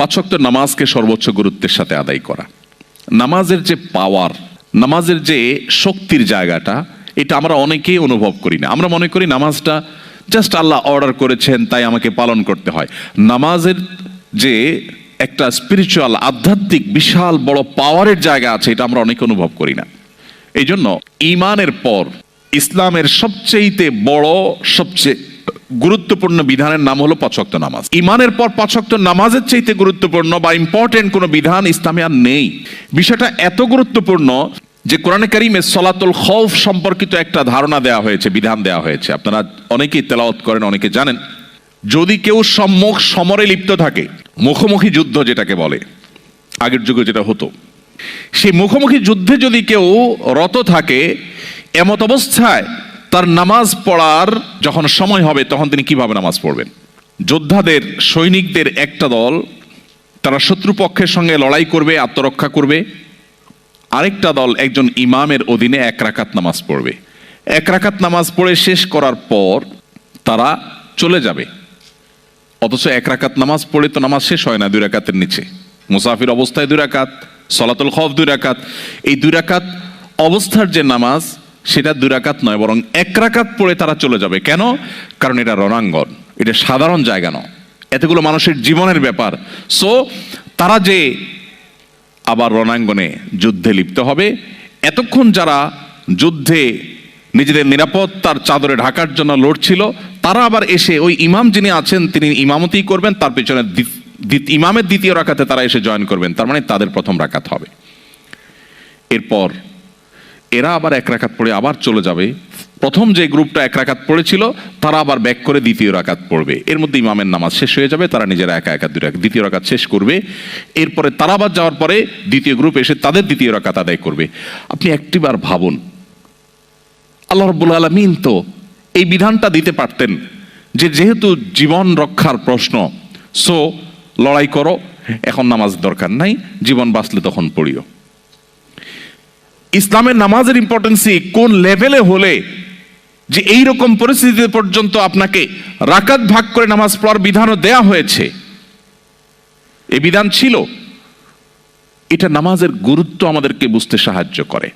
পাঁচ ওয়াক্ত নামাজকে সর্বোচ্চ গুরুত্বের সাথে আদায় করা, নামাজের যে পাওয়ার, নামাজের যে শক্তির জায়গাটা, এটা আমরা অনেকেই অনুভব করি না। আমরা মনে করি নামাজটা জাস্ট আল্লাহ অর্ডার করেছেন তাই আমাকে পালন করতে হয়। নামাজের যে একটা স্পিরিচুয়াল, আধ্যাত্মিক বিশাল বড় পাওয়ারের জায়গা আছে, এটা আমরা অনেকে অনুভব করি না। এই জন্য ঈমানের পর ইসলামের সবচেয়ে বড়, সবচেয়ে গুরুত্বপূর্ণ বিধানের নাম হলো পাঁচ ওয়াক্ত নামাজ। ঈমানের পর পাঁচ ওয়াক্ত নামাজের চাইতে গুরুত্বপূর্ণ বা ইম্পর্টেন্ট কোনো বিধান ইসলামে আর নেই। বিষয়টা এত গুরুত্বপূর্ণ যে কোরআনে কারিমে সলাতুল খৌফ সম্পর্কিত একটা ধারণা দেওয়া হয়েছে, বিধান দেওয়া হয়েছে। আপনারা অনেকেই তেলাওয়াত করেন, অনেকে জানেন। যদি কেউ সম্মুখ সমরে লিপ্ত থাকে, মুখোমুখি যুদ্ধ যেটাকে বলে, আগের যুগে যেটা হতো, সেই মুখোমুখি যুদ্ধে যদি কেউ রত থাকে, এমত অবস্থায় তার নামাজ পড়ার যখন সময় হবে তখন তিনি কিভাবে নামাজ পড়বেন? যোদ্ধাদের, সৈনিকদের একটা দল তারা শত্রুপক্ষের সঙ্গে লড়াই করবে, আত্মরক্ষা করবে। আরেকটা দল একজন ইমামের অধীনে এক রাকাত নামাজ পড়বে। এক রাকাত নামাজ পড়ে শেষ করার পর তারা চলে যাবে। অথচ এক রাকাত নামাজ পড়ে তো নামাজ শেষ হয় না দুই রাকাতের নিচে। মুসাফির অবস্থায় দুই রাকাত, সলাতুল খৌফ দুই রাকাত। এই দুই রাকাত অবস্থার যে নামাজ, সেটা দুই রাকাত নয়, বরং এক রাকাত পড়ে তারা চলে যাবে। কেন? কারণ এটা রণাঙ্গন, এটা সাধারণ জায়গা নয়, এতগুলো মানুষের জীবনের ব্যাপার। সো তারা যে আবার রণাঙ্গনে যুদ্ধে লিপ্ত হবে, এতক্ষণ যারা যুদ্ধে নিজেদের নিরাপত্তার চাদরে ঢাকার জন্য লড়ছিল, তারা আবার এসে ওই ইমাম যিনি আছেন তিনি ইমামতি করবেন, তার পেছনে ইমামের দ্বিতীয় রাকাতে তারা এসে জয়েন করবেন। তার মানে তাদের প্রথম রাকাত হবে। এরপর এরা আবার এক রাকাত পড়ে আবার চলে যাবে। প্রথম যে গ্রুপটা এক রাকাত পড়েছিল তারা আবার ব্যাক করে দ্বিতীয় রাকাত পড়বে। এর মধ্যে ইমামের নামাজ শেষ হয়ে যাবে, তারা নিজেরা একা একা দ্বিতীয় রাকাত শেষ করবে। এরপরে তারা আবার যাওয়ার পরে দ্বিতীয় গ্রুপ এসে তাদের দ্বিতীয় রাকাত আদায় করবে। আপনি একটিবার ভাবুন, আল্লাহ রাব্বুল আলামিন তো এই বিধানটা দিতে পারতেন যে যেহেতু জীবন রক্ষার প্রশ্ন, সো লড়াই করো, এখন নামাজ দরকার নাই, জীবন বাঁচলে তখন পড়িও। ইসলামের নামাজের ইম্পর্টেন্সি কোন লেভেলে হলে যে এইরকম পরিস্থিতি পর্যন্ত আপনাকে রাকাত ভাগ করে নামাজ পড়ার বিধানও দেয়া হয়েছে। এই বিধান ছিল, এটা নামাজের গুরুত্ব আমাদেরকে বুঝতে সাহায্য করে।